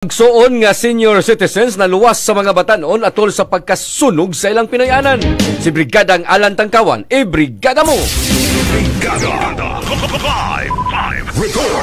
Magsuon nga senior citizens na luwas sa mga batanon atol sa pagkasunog sa ilang pinayanan. Si Brigadang Alan Tangkawan, Brigada mo!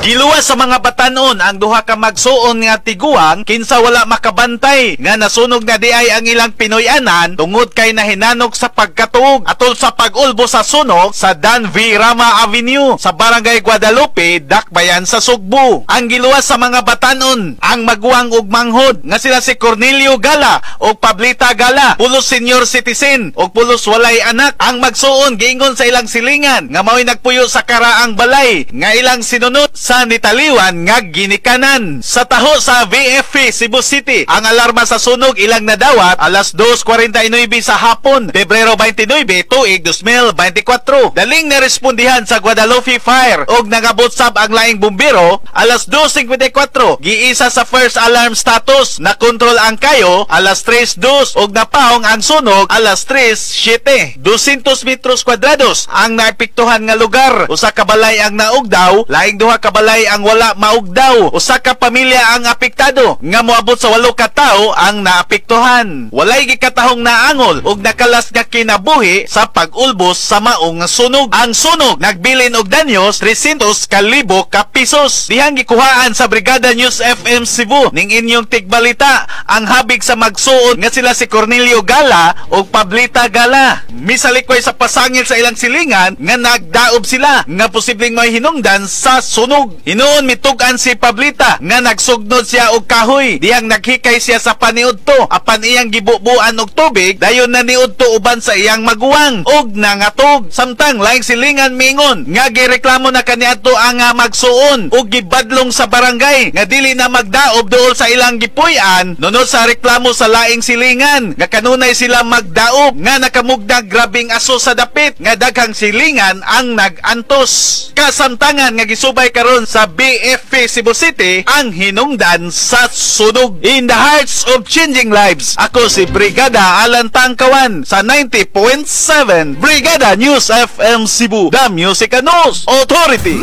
Giluwas sa mga batanon ang duha ka magsuon nga tiguang kinsa wala makabantay nga nasunog na di ay ang ilang Pinoyanan tungod kay nahinanok sa pagkatuog atol sa pag-ulbo sa sunog sa Dan V. Rama Avenue sa Barangay Guadalupe, Dakbayan sa Sugbo. Ang giluwas sa mga batanon ang maguwang ug manghod nga sila si Cornelio Gala o Pablita Gala, pulos senior citizen o pulos walay anak. Ang magsuon giingon sa ilang silingan nga mao'y nagpuyo sa karaang balay nga ilang sinunod sa nitaliwan nga ginikanan. Sa taho sa VFP Cebu City, ang alarma sa sunog ilang nadawat alas 2:49 sa hapon, Pebrero 29, tuig 2024. Daling narespondihan sa Guadalupe Fire og nangabot sab ang laing bumbero alas 2:54. Giisa sa first alarm status, na kontrol ang kayo alas 3:02 og napaong ang sunog alas 3:07. 200 metros kwadrados ang naapektuhan nga lugar. Usa ka balay ang naugdaw, laing duha ka balay ang wala maugdaw. Usa ka pamilya ang apektado nga moabot sa 8 ka tawo ang naapektuhan. Walay gikatahong naangol ug nakalas nga kinabuhi sa pag-ulbos sa maong sunog. Ang sunog nagbilin og danyos 300,000 ka pisos. Dihang gikuhaan sa Brigada News FM Cebu ning inyong tigbalita ang habig sa magsuon nga sila si Cornelio Gala o Pablita Gala. Misalikoy sa pasangil sa ilang silingan nga nagdaob sila nga posibleng may hinungdan sa sunog. Hinuon mitugan si Pablita nga nagsugnod siya og kahoy. Dihang naghikay siya sa paniudto apan iyang gibubuan og tubig, dayon na niudto uban sa iyang maguwang og nangatog. Samtang laing silingan mingon nga gireklamo na kaniadto ang magsuon og gibadlong sa barangay nga dili na magdaob duol sa ilang gipuy-an nunod sa reklamo sa laing silingan nga kanunay sila magdaob nga nakamugdag grabing aso sa dapit nga daghang silingan ang nagantos. Kasamtangan nga gisubay karon sa BFP Cebu City ang hinungdan sa sunog. In the hearts of changing lives, ako si Brigada Alan Tangkawan sa 90.7 Brigada News FM Cebu, the Music and News Authority.